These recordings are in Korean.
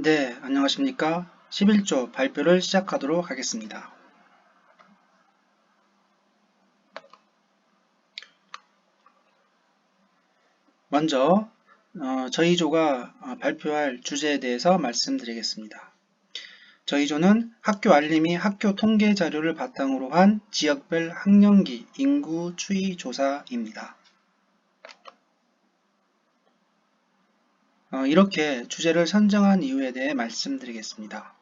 네, 안녕하십니까. 11조 발표를 시작하도록 하겠습니다. 먼저 저희 조가 발표할 주제에 대해서 말씀드리겠습니다. 저희 조는 학교 알림이 학교 통계 자료를 바탕으로 한 지역별 학령기 인구 추이 조사입니다. 이렇게 주제를 선정한 이유에 대해 말씀드리겠습니다.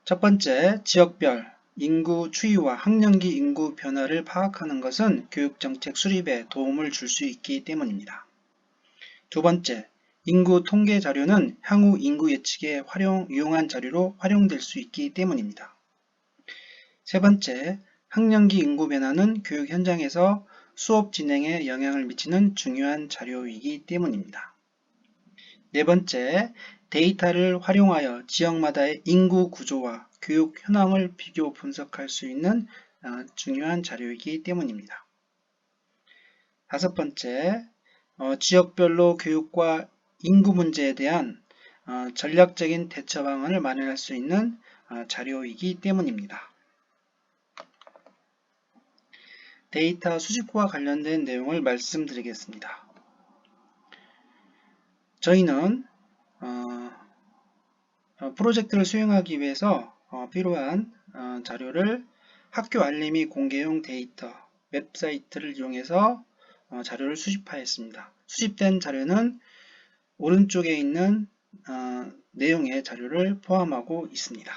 첫 번째, 지역별 인구 추이와 학령기 인구 변화를 파악하는 것은 교육정책 수립에 도움을 줄 수 있기 때문입니다. 두 번째, 인구 통계 자료는 향후 인구 예측에 유용한 자료로 활용될 수 있기 때문입니다. 세 번째, 학령기 인구 변화는 교육 현장에서 수업 진행에 영향을 미치는 중요한 자료이기 때문입니다. 네 번째, 데이터를 활용하여 지역마다의 인구 구조와 교육 현황을 비교 분석할 수 있는 중요한 자료이기 때문입니다. 다섯 번째, 지역별로 교육과 인구 문제에 대한 전략적인 대처 방안을 마련할 수 있는 자료이기 때문입니다. 데이터 수집과 관련된 내용을 말씀드리겠습니다. 저희는 프로젝트를 수행하기 위해서 필요한 자료를 학교 알림이 공개용 데이터 웹사이트를 이용해서 자료를 수집하였습니다. 수집된 자료는 오른쪽에 있는 내용의 자료를 포함하고 있습니다.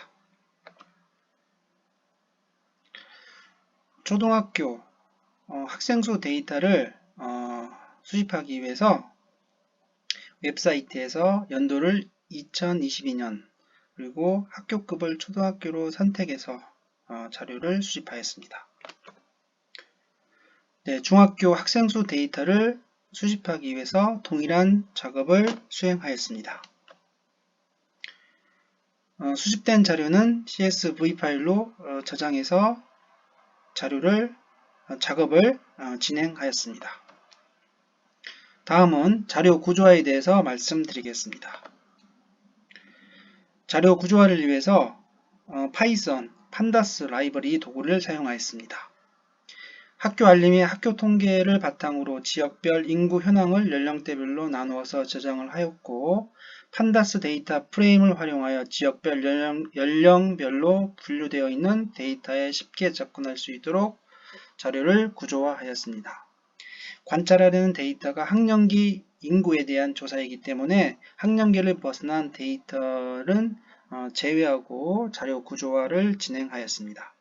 초등학교 학생 수 데이터를 수집하기 위해서 웹사이트에서 연도를 2022년 그리고 학교급을 초등학교로 선택해서 자료를 수집하였습니다. 네, 중학교 학생 수 데이터를 수집하기 위해서 동일한 작업을 수행하였습니다. 수집된 자료는 CSV 파일로 저장해서 작업을 진행하였습니다. 다음은 자료 구조화에 대해서 말씀드리겠습니다. 자료 구조화를 위해서 파이썬, 판다스 라이브러리 도구를 사용하였습니다. 학교 알림이 학교 통계를 바탕으로 지역별 인구 현황을 연령대별로 나누어서 저장을 하였고, 판다스 데이터 프레임을 활용하여 지역별 연령별로 분류되어 있는 데이터에 쉽게 접근할 수 있도록 자료를 구조화하였습니다. 관찰하려는 데이터가 학령기 인구에 대한 조사이기 때문에 학령기를 벗어난 데이터는 제외하고 자료 구조화를 진행하였습니다.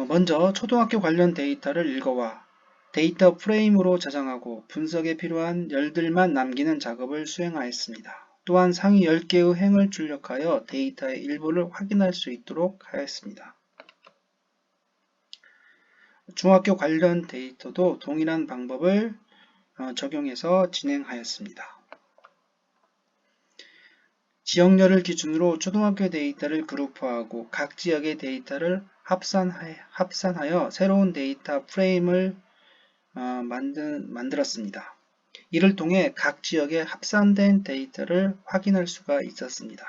먼저 초등학교 관련 데이터를 읽어와 데이터 프레임으로 저장하고 분석에 필요한 열들만 남기는 작업을 수행하였습니다. 또한 상위 10개의 행을 출력하여 데이터의 일부를 확인할 수 있도록 하였습니다. 중학교 관련 데이터도 동일한 방법을 적용해서 진행하였습니다. 지역열을 기준으로 초등학교 데이터를 그룹화하고 각 지역의 데이터를 합산하여 새로운 데이터 프레임을 만들었습니다. 이를 통해 각 지역에 합산된 데이터를 확인할 수가 있었습니다.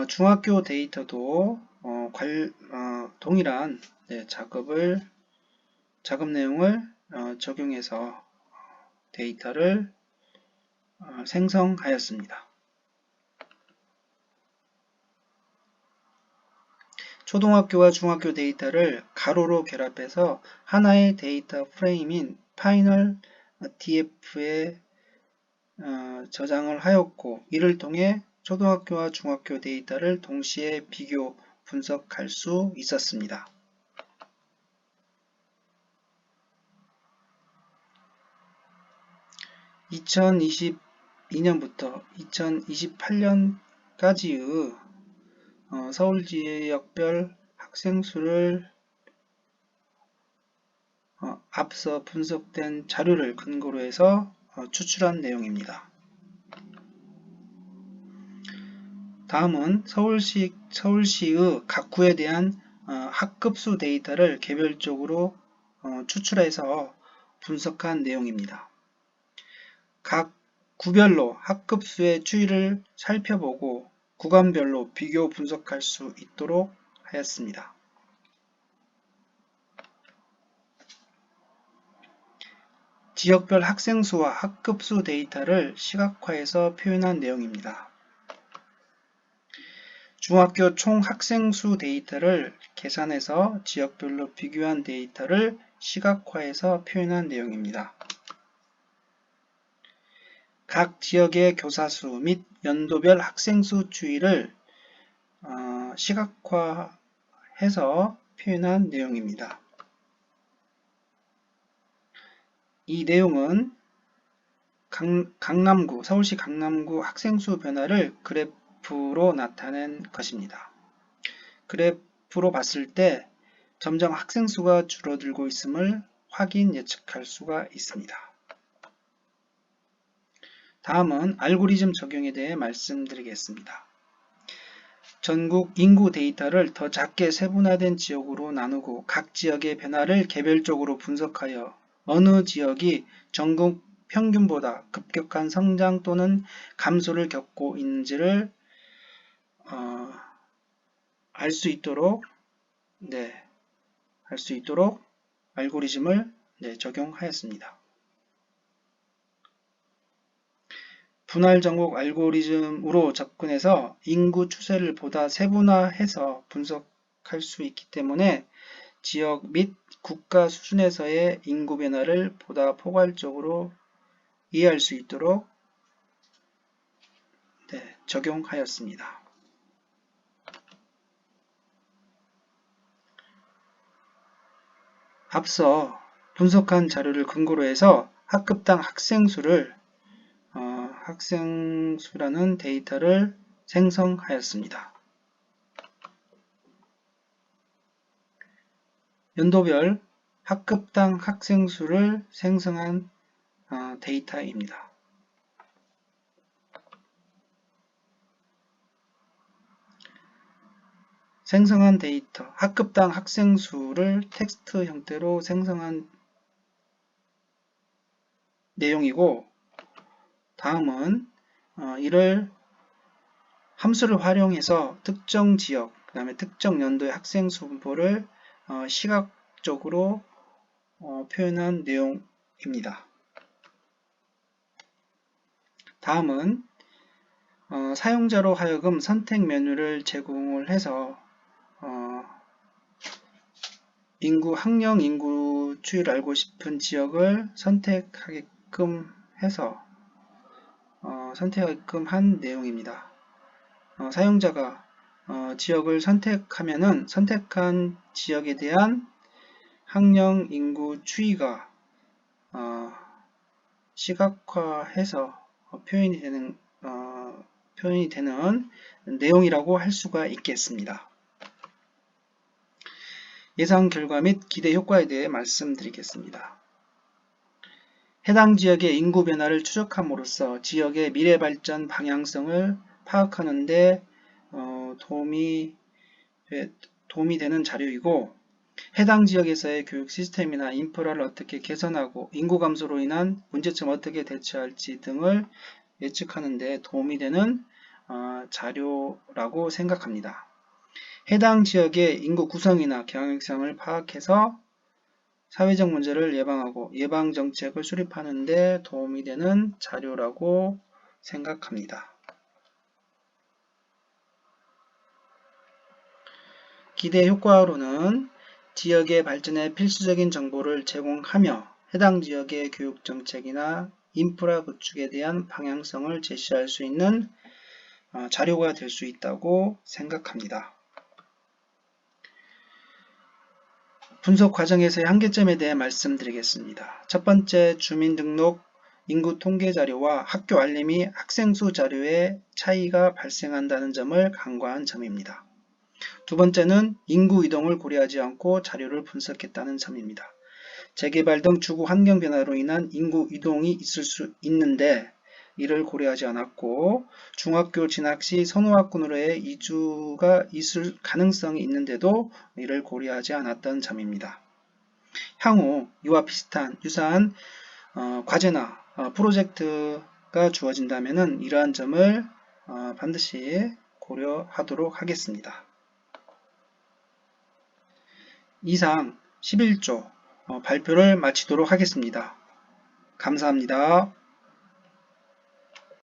중학교 데이터도 동일한 작업 내용을 적용해서 데이터를 생성하였습니다. 초등학교와 중학교 데이터를 가로로 결합해서 하나의 데이터 프레임인 파이널 DF에 저장을 하였고, 이를 통해 초등학교와 중학교 데이터를 동시에 비교 분석할 수 있었습니다. (2022년부터) (2028년까지의) 서울지역별 학생수를 앞서 분석된 자료를 근거로 해서 추출한 내용입니다. 다음은 서울시의 각 구에 대한 학급수 데이터를 개별적으로 추출해서 분석한 내용입니다. 각 구별로 학급수의 추이를 살펴보고 구간별로 비교 분석할 수 있도록 하였습니다. 지역별 학생수와 학급수 데이터를 시각화해서 표현한 내용입니다. 중학교 총 학생수 데이터를 계산해서 지역별로 비교한 데이터를 시각화해서 표현한 내용입니다. 각 지역의 교사수 및 연도별 학생수 추이를 시각화해서 표현한 내용입니다. 이 내용은 서울시 강남구 학생수 변화를 그래프로 나타낸 것입니다. 그래프로 봤을 때 점점 학생수가 줄어들고 있음을 예측할 수가 있습니다. 다음은 알고리즘 적용에 대해 말씀드리겠습니다. 전국 인구 데이터를 더 작게 세분화된 지역으로 나누고 각 지역의 변화를 개별적으로 분석하여 어느 지역이 전국 평균보다 급격한 성장 또는 감소를 겪고 있는지를 알 수 있도록 알고리즘을 적용하였습니다. 분할 전국 알고리즘으로 접근해서 인구 추세를 보다 세분화해서 분석할 수 있기 때문에 지역 및 국가 수준에서의 인구 변화를 보다 포괄적으로 이해할 수 있도록 적용하였습니다. 앞서 분석한 자료를 근거로 해서 학급당 학생수라는 데이터를 생성하였습니다. 연도별 학급당 학생수를 생성한 데이터입니다. 생성한 데이터, 학급당 학생수를 텍스트 형태로 생성한 내용이고, 다음은 이를 함수를 활용해서 특정 지역, 그 다음에 특정 연도의 학생수 분포를 시각적으로 표현한 내용입니다. 다음은 사용자로 하여금 선택 메뉴를 제공을 해서 학령 인구 추이를 알고 싶은 지역을 선택하게끔 한 내용입니다. 사용자가 지역을 선택하면은 선택한 지역에 대한 학령 인구 추이가 시각화해서 표현이 되는 내용이라고 할 수가 있겠습니다. 예상 결과 및 기대 효과에 대해 말씀드리겠습니다. 해당 지역의 인구 변화를 추적함으로써 지역의 미래 발전 방향성을 파악하는 데 도움이 되는 자료이고, 해당 지역에서의 교육 시스템이나 인프라를 어떻게 개선하고 인구 감소로 인한 문제점 어떻게 대처할지 등을 예측하는 데 도움이 되는 자료라고 생각합니다. 해당 지역의 인구 구성이나 경향성을 파악해서 사회적 문제를 예방하고 예방정책을 수립하는 데 도움이 되는 자료라고 생각합니다. 기대 효과로는 지역의 발전에 필수적인 정보를 제공하며 해당 지역의 교육정책이나 인프라 구축에 대한 방향성을 제시할 수 있는 자료가 될 수 있다고 생각합니다. 분석 과정에서의 한계점에 대해 말씀드리겠습니다. 첫 번째, 주민등록 인구 통계 자료와 학교 알림이 학생수 자료에 차이가 발생한다는 점을 간과한 점입니다. 두 번째는 인구 이동을 고려하지 않고 자료를 분석했다는 점입니다. 재개발 등 주거 환경 변화로 인한 인구 이동이 있을 수 있는데 이를 고려하지 않았고 중학교 진학 시 선호학군으로의 이주가 있을 가능성이 있는데도 이를 고려하지 않았던 점입니다. 향후 이와 비슷한 유사한 과제나 프로젝트가 주어진다면 이러한 점을 반드시 고려하도록 하겠습니다. 이상 11조 발표를 마치도록 하겠습니다. 감사합니다.